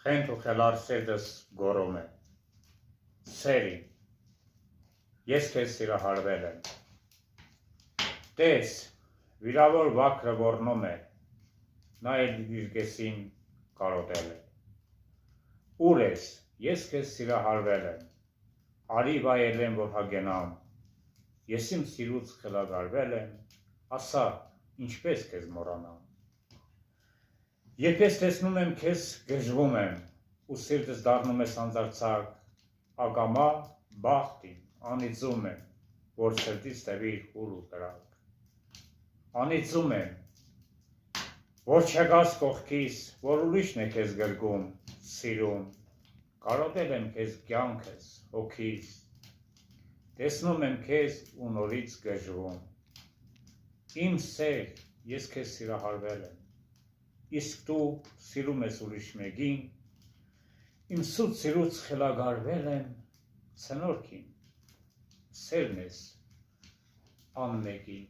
Խենթ ու խելար սերտս գոռում է, սերի, ես քեզ սիրահարվել եմ, տես, վիրավոր վակրը ոռնում է, նա էլ իր կեսին կարոտել է, ուր ես, ես քեզ սիրահարվել եմ, արի վայելեմ, որ հագենամ, ես իմ սիրուց խելագարվել եմ, ասա, ինչպես քեզ մոռանամ, երբ ես տեսնում եմ քեզ գժվում եմ, ու սիրտս դառնում է սանձարձակ, ակամա բախտին, անիծում եմ, որ սրտից տևիր խուլ ու կրակ, անիծում եմ, որ չգաս կողքիս, որ ուրիշն է քեզ գրկում, սիրում, կարոտել եմ քեզ կյանքս, հոգիս, տեսնում եմ քեզ ու նորից գժվում, իմ սեր, ես քեզ սիրահարվել եմ, իսկ դու սիրում ես ուրիշ մեկին, իմ սուտ սիրուց խելագարվել եմ, ցնորքին, սերն ես անմեկին։